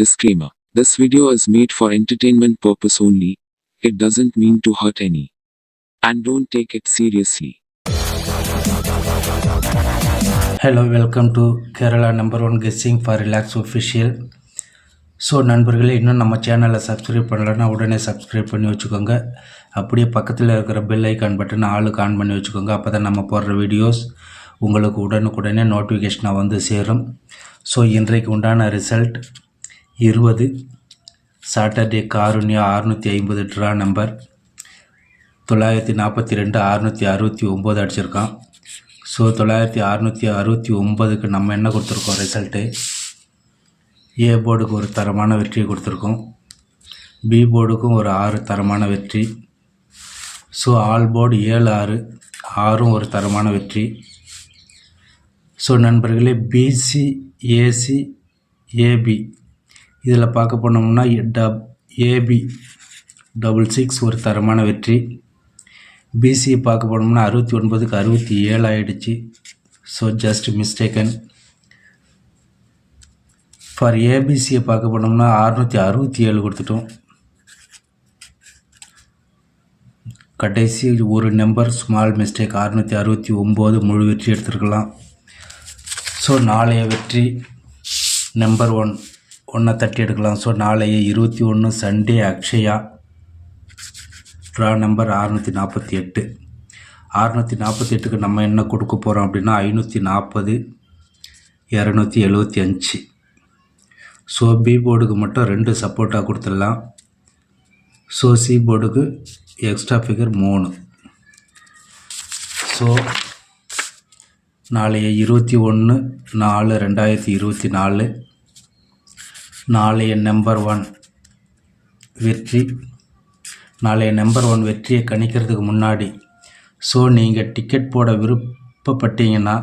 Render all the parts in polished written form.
Disclaimer. This video is made for entertainment purpose only. It doesn't mean to hurt any. And don't take it seriously. Hello, welcome to Kerala #1 Guessing for Relax Official. So நண்பர்களே, இன்னும் நம்ம சேனலை subscribe பண்ணலன்னா உடனே subscribe பண்ணி வச்சுக்கோங்க. அப்படியே பக்கத்தில் இருக்கிற பெல் ஐக்கான் பட்டன் ஆளுக்கு ஆன் பண்ணி வச்சுக்கோங்க. அப்போ தான் நம்ம போடுற வீடியோஸ் உங்களுக்கு உடனுக்குடனே நோட்டிஃபிகேஷனாக வந்து சேரும். ஸோ இன்றைக்கு உண்டான result 20 Saturday Karunya 650 draw number 942 669 அடிச்சிருக்கான். ஸோ 9669க்கு நம்ம என்ன கொடுத்துருக்கோம் ரிசல்ட்டு? ஏ போர்டுக்கு ஒரு தரமான வெற்றியை கொடுத்துருக்கோம். பி போர்டுக்கும் ஒரு 6 தரமான வெற்றி. ஸோ ஆல் போர்டு 7 6 ஒரு தரமான வெற்றி. ஸோ நண்பர்களே, பிசி ஏசி ஏபி இதில் பார்க்க போனோம்னா ஏபி 66 ஒரு தரமான வெற்றி. பிசி பார்க்க போனோம்னா 69க்கு 67 ஆகிடுச்சு. So just mistaken. ஃபார் ஏபிசியை பார்க்க போனோம்னா 667 கொடுத்துட்டோம். கடைசி ஒரு நம்பர் ஸ்மால் மிஸ்டேக் 669 முழு வெற்றி எடுத்துருக்கலாம். ஸோ நாளைய வெற்றி நம்பர் 1 தட்டி எடுக்கலாம். ஸோ நாளைய 21 சண்டே அக்ஷயா ட்ரா நம்பர் 648. 648க்கு நம்ம என்ன கொடுக்க போகிறோம் அப்படின்னா 540 275. ஸோ பி போர்டுக்கு மட்டும் 2 சப்போர்ட்டாக கொடுத்துடலாம். ஸோ சி போர்டுக்கு எக்ஸ்ட்ரா ஃபிகர் 3. ஸோ நாளைய 21/4/2024 நாளைய நம்பர் 1 வெற்றி. நாளைய நம்பர் 1 வெற்றியை கணிக்கிறதுக்கு முன்னாடி ஸோ நீங்கள் டிக்கெட் போட விருப்பப்பட்டீங்கன்னா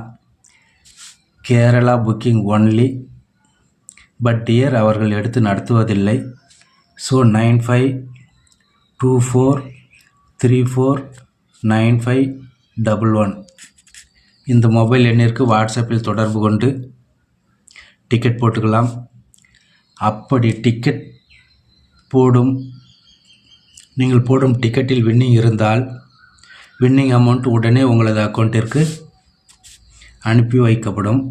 Kerala booking only, but dear அவர்கள் எடுத்து நடத்துவதில்லை. ஸோ 9524349511 இந்த மொபைல் எண்ணிற்கு வாட்ஸ்அப்பில் தொடர்பு கொண்டு டிக்கெட் போட்டுக்கலாம். அப்படி டிக்கெட் நீங்கள் போடும் டிக்கெட்டில் வின்னிங் இருந்தால் வின்னிங் அமௌண்ட் உடனே உங்களது அக்கௌண்ட்டிற்கு அனுப்பி வைக்கப்படும்.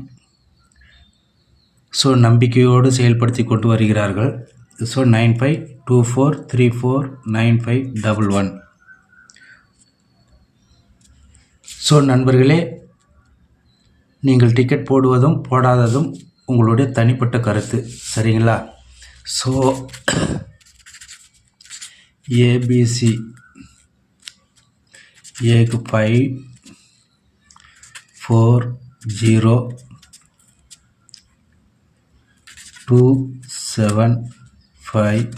ஸோ நம்பிக்கையோடு செயல்படுத்தி கொண்டு வருகிறார்கள். ஸோ 9524349511. ஸோ நண்பர்களே, நீங்கள் டிக்கெட் போடுவதும் போடாததும் உங்களுடைய தனிப்பட்ட கருத்து, சரிங்களா? ஸோ ஏபிசி ஏக்கு 5 4 0 2 7 5.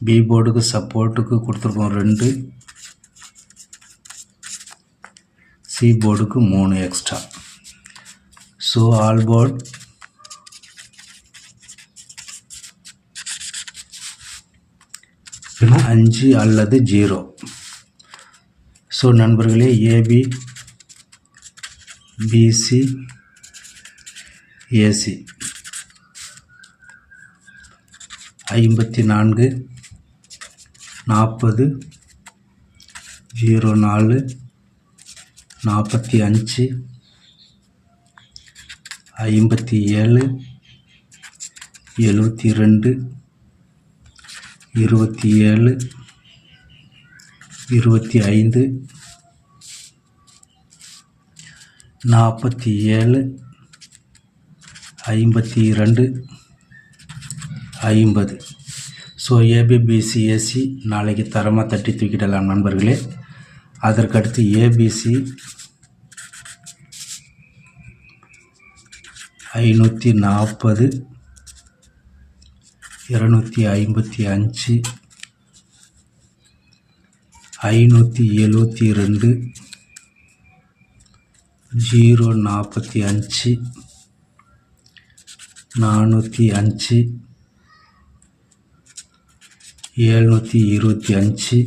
பி போர்டுக்கு சப்போர்ட்டுக்கு கொடுத்துருக்கோம் 2. சி போர்டுக்கு 3 எக்ஸ்ட்ரா. ஸோ ஆல் போர்டு இல்லைன்னா 5 அல்லது 0. ஸோ நண்பர்களே, AB PC AC 54 40 04 45 57 72 27 25 47 52 50. So ABBC AC நாளைக்கு தரமாக தட்டி தூக்கிடலாம் நண்பர்களே. அதற்கடுத்து ஏபிசி 540 255 572 045 405 725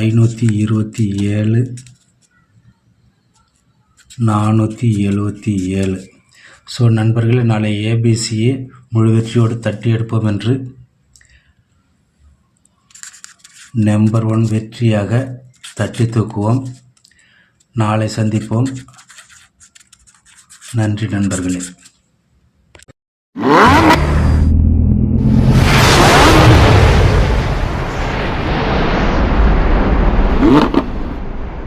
527 477. ஸோ நண்பர்களே, நாளை ஏபிசியை முழு வெற்றியோடு தட்டி எடுப்போம் என்று நம்பர் 1 வெற்றியாக தட்டி தூக்குவோம். நாளை சந்திப்போம். நன்றி நண்பர்களே.